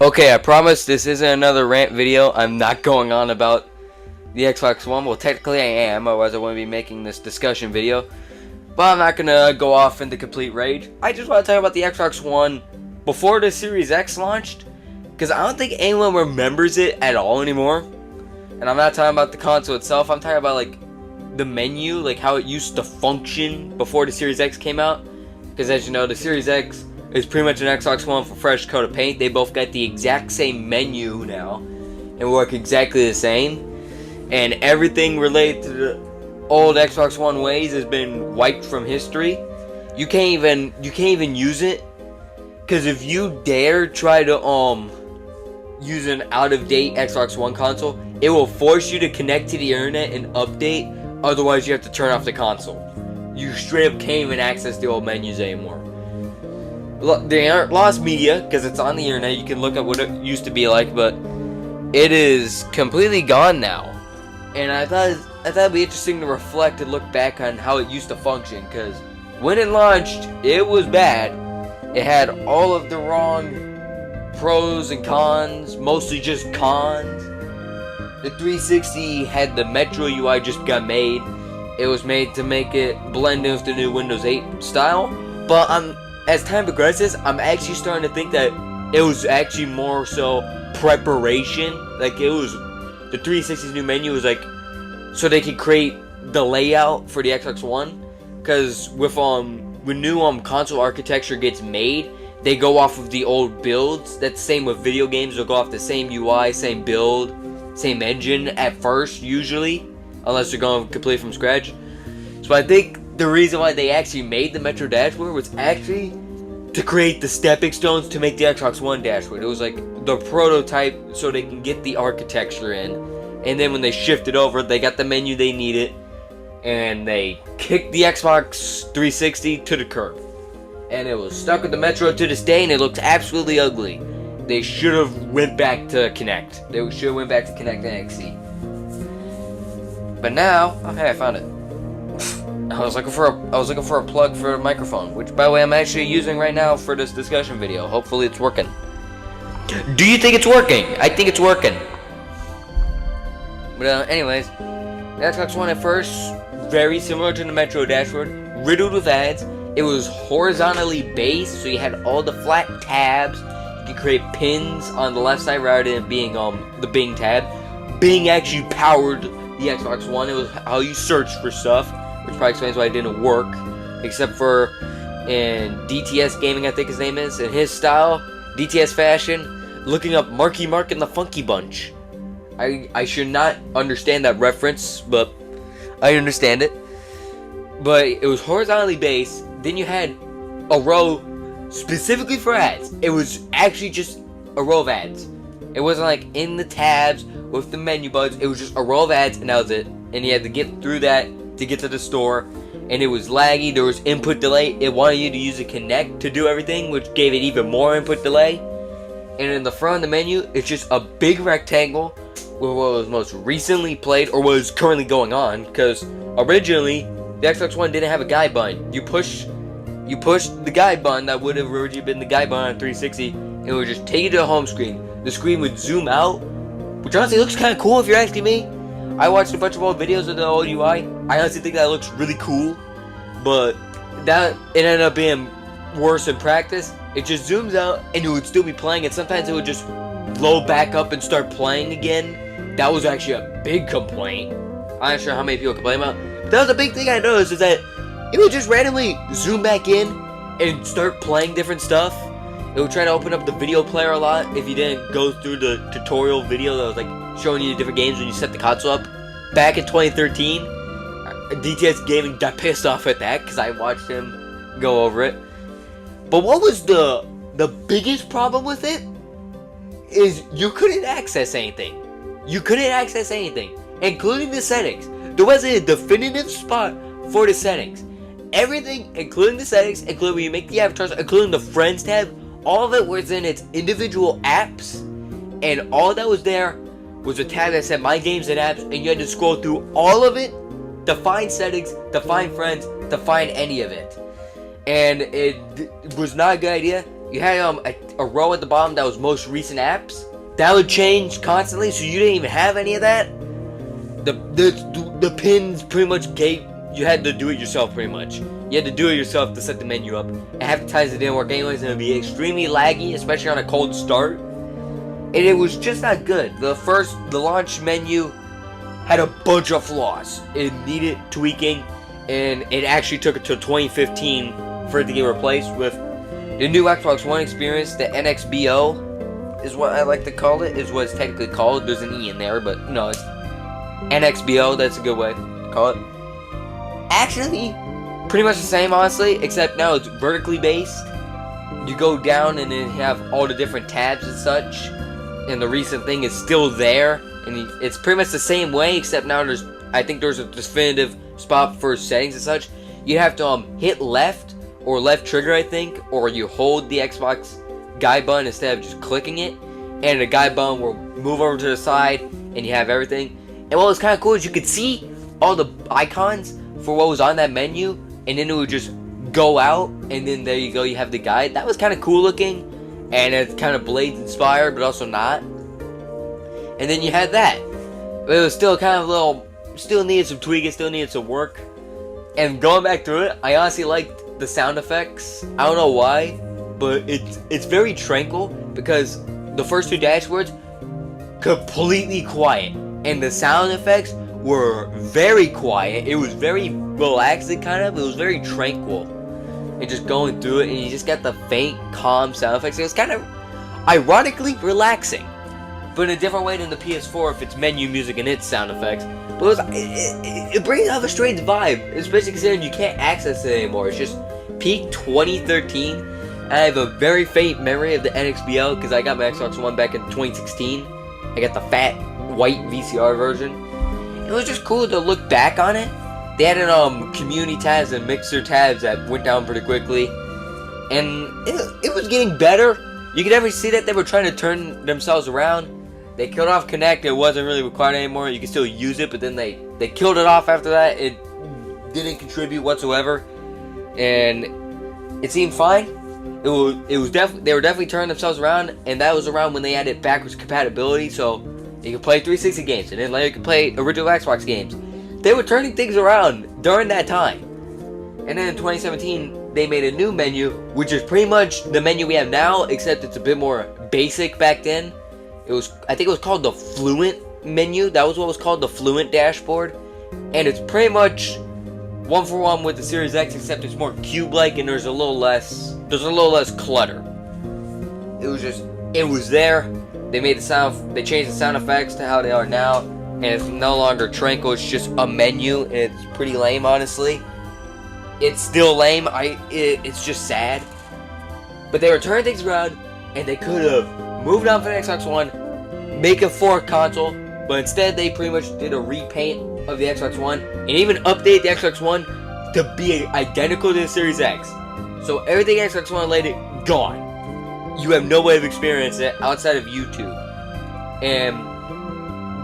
Okay, I promise this isn't another rant video. I'm not going on about the Xbox One. Well, technically I am, otherwise I wouldn't be making this discussion video. But I'm not gonna go off into complete rage. I just want to talk about the Xbox One before the Series X launched, because I don't think anyone remembers it at all anymore. And I'm not talking about the console itself. I'm talking about like the menu, like how it used to function before the Series X came out. Because as you know, the Series X is pretty much an Xbox One for fresh coat of paint. They both got the exact same menu now and work exactly the same. And everything related to the old Xbox One ways has been wiped from history. You can't even use it, because if you dare try to use an out-of-date Xbox One console, it will force you to connect to the internet and update. Otherwise, you have to turn off the console. You straight up can't even access the old menus anymore. They aren't lost media, because it's on the internet. You can look at what it used to be like, but it is completely gone now. And I thought it'd be interesting to reflect and look back on how it used to function, because when it launched, it was bad. It had all of the wrong pros and cons, mostly just cons. The 360 had the Metro UI just got made. It was made to make it blend in with the new Windows 8 style. But as time progresses, I'm actually starting to think that it was actually more so preparation. Like it was, the 360's new menu was like so they could create the layout for the Xbox One. Because with new console architecture gets made, they go off of the old builds. That's the same with video games. They'll go off the same UI, same build, same engine at first, usually, unless they're going completely from scratch. So I think the reason why they actually made the Metro dashboard was actually to create the stepping stones to make the Xbox One dashboard. It was like the prototype so they can get the architecture in. And then when they shifted over, they got the menu they needed, and they kicked the Xbox 360 to the curb. And it was stuck with the Metro to this day, and it looks absolutely ugly. They should have went back to Kinect. They should have went back to Kinect and XC. But now, oh hey, I found it. I was looking for a plug for a microphone, which by the way I'm actually using right now for this discussion video. Hopefully it's working. Do you think it's working? I think it's working. But anyways, the Xbox One at first, very similar to the Metro dashboard, riddled with ads. It was horizontally based, so you had all the flat tabs. You could create pins on the left side rather than being the Bing tab. Bing actually powered the Xbox One. It was how you searched for stuff, which probably explains why it didn't work, except for in DTS Gaming, I think his name is, in his style, DTS fashion, looking up Marky Mark and the Funky Bunch. I should not understand that reference, but I understand it. But it was horizontally based. Then you had a row specifically for ads. It was actually just a row of ads. It wasn't like in the tabs with the menu buttons. It was just a row of ads, and that was it. And you had to get through that to get to the store. And it was laggy. There was input delay. It wanted you to use a Kinect to do everything, which gave it even more input delay. And in the front of the menu, it's just a big rectangle with what was most recently played or was currently going on. Because originally, the Xbox One didn't have a guide button. You push the guide button that would have originally been the guide button on 360, and it would just take you to the home screen. The screen would zoom out, which honestly looks kind of cool if you're asking me. I watched a bunch of old videos of the old UI. I honestly think that looks really cool, but that it ended up being worse in practice. It just zooms out, and it would still be playing, and sometimes it would just blow back up and start playing again. That was actually a big complaint. I'm not sure how many people complain about. But that was a big thing I noticed, is that it would just randomly zoom back in and start playing different stuff. It would try to open up the video player a lot if you didn't go through the tutorial video that was like showing you the different games when you set the console up. Back in 2013, DTS Gaming got pissed off at that because I watched him go over it. But what was the biggest problem with it is you couldn't access anything. You couldn't access anything, including the settings. There wasn't a definitive spot for the settings. Everything, including the settings, including when you make the avatars, including the friends tab, all of it was in its individual apps, and all that was there was a tab that said My Games and Apps, and you had to scroll through all of it to find settings, to find friends, to find any of it. And it was not a good idea. You had a row at the bottom that was most recent apps. That would change constantly, so you didn't even have any of that. The pins pretty much you had to do it yourself pretty much. You had to do it yourself to set the menu up. And half the times it didn't work anyways, and it would be extremely laggy, especially on a cold start. And it was just not good. The launch menu had a bunch of flaws. It needed tweaking, and it actually took it to 2015 for it to get replaced with the new Xbox One experience. The NXBO is what I like to call it, is what it's technically called. There's an E in there, but no, it's NXBO, that's a good way to call it. Actually, pretty much the same, honestly, except now it's vertically based. You go down and then have all the different tabs and such, and the recent thing is still there, and it's pretty much the same way, except now I think there's a definitive spot for settings and such. You have to hit left, or left trigger, I think, or you hold the Xbox guide button instead of just clicking it, and the guide button will move over to the side, and you have everything. And what was kind of cool is you could see all the icons for what was on that menu, and then it would just go out, and then there you go, you have the guide. That was kind of cool looking, and it's kind of Blades inspired, but also not. And then you had that. But it was still kind of still needed some tweaking, still needed some work. And going back through it, I honestly liked the sound effects. I don't know why, but it's very tranquil, because the first two dashboards, completely quiet. And the sound effects were very quiet. It was very relaxing, kind of. It was very tranquil. And just going through it, and you just got the faint, calm sound effects. It was kind of ironically relaxing, but in a different way than the PS4 if it's menu music and its sound effects. But it brings out a strange vibe, especially considering you can't access it anymore. It's just peak 2013. I have a very faint memory of the NXBO because I got my Xbox One back in 2016. I got the fat white VCR version. It was just cool to look back on it. They added community tabs and mixer tabs that went down pretty quickly, and it was getting better. You could definitely see that they were trying to turn themselves around. They killed off Connect. It wasn't really required anymore. You could still use it, but then they killed it off after that. It didn't contribute whatsoever, and it seemed fine. It was definitely, they were definitely turning themselves around, and that was around when they added backwards compatibility, so you could play 360 games, and then later you could play original Xbox games. They were turning things around during that time. And then in 2017, they made a new menu, which is pretty much the menu we have now, except it's a bit more basic back then. I think it was called the Fluent menu. That was what was called, the Fluent dashboard. And it's pretty much one for one with the Series X, except it's more cube-like and there's a little less clutter. It was there. They changed the sound effects to how they are now, and it's no longer tranquil. It's just a menu, and it's pretty lame, honestly. It's still lame. It's just sad. But they were turning things around, and they could have moved on for the Xbox One, make a fourth console, but instead they pretty much did a repaint of the Xbox One, and even update the Xbox One to be identical to the Series X. So everything Xbox One related, gone. You have no way of experiencing it outside of YouTube. And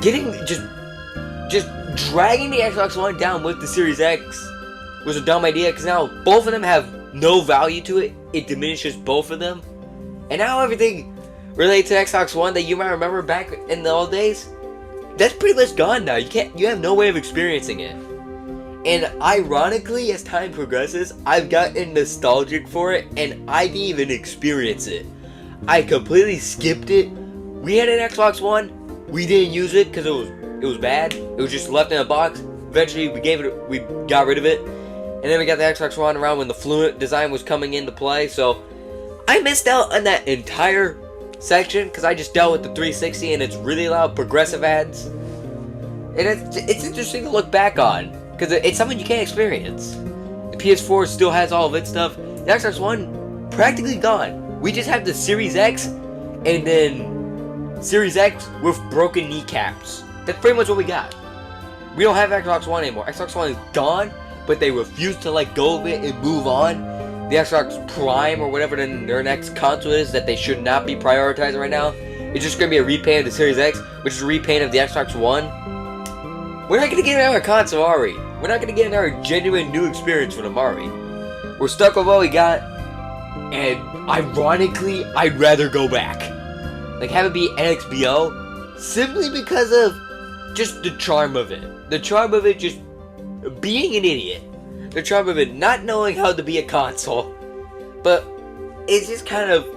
just dragging the Xbox One down with the Series X was a dumb idea, because now both of them have no value to it. It diminishes both of them. And now everything related to Xbox One that you might remember back in the old days, that's pretty much gone now. You have no way of experiencing it. And ironically, as time progresses, I've gotten nostalgic for it, and I didn't even experience it. I completely skipped it. We had an Xbox One. We didn't use it because it was bad. It was just left in a box. Eventually, we got rid of it, and then we got the Xbox One around when the Fluent design was coming into play. So I missed out on that entire section because I just dealt with the 360 and its really loud progressive ads. And it's interesting to look back on, because it's something you can't experience. The PS4 still has all of its stuff. The Xbox One, practically gone. We just have the Series X, and then Series X with broken kneecaps. That's pretty much what we got. We don't have Xbox One anymore. Xbox One is gone, but they refuse to let go of it and move on. The Xbox Prime, or whatever their next console is that they should not be prioritizing right now, it's just going to be a repaint of the Series X, which is a repaint of the Xbox One. We're not going to get another console, are we? We're not going to get another genuine new experience for them, are we? We're stuck with what we got. And ironically, I'd rather go back. Like, have it be NXBO, simply because of just the charm of it. The charm of it just being an idiot. The charm of it not knowing how to be a console. But it's just kind of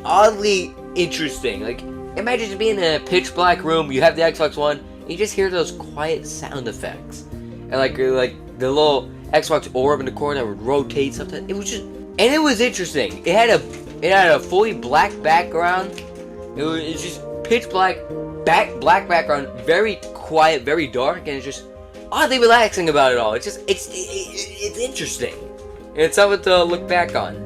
oddly interesting. Like, imagine just being in a pitch black room, you have the Xbox One, and you just hear those quiet sound effects. And like the little Xbox orb in the corner that would rotate something. It was just, and it was interesting. It had a fully black background. It's just pitch black background, very quiet, very dark, and it's just oddly relaxing about it all. It's just it's interesting. And it's something to look back on.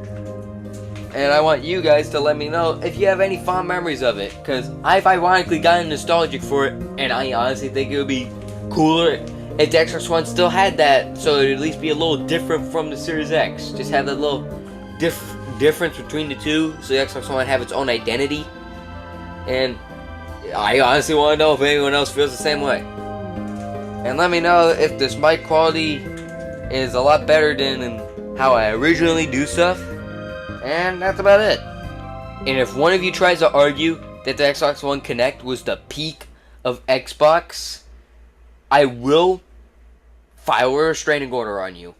And I want you guys to let me know if you have any fond memories of it, because I've ironically gotten nostalgic for it, and I honestly think it would be cooler if the Xbox One still had that, so it'd at least be a little different from the Series X. Just have that little difference between the two, so the Xbox One would have its own identity. And I honestly want to know if anyone else feels the same way. And let me know if this mic quality is a lot better than how I originally do stuff. And that's about it. And if one of you tries to argue that the Xbox One Connect was the peak of Xbox, I will file a restraining order on you.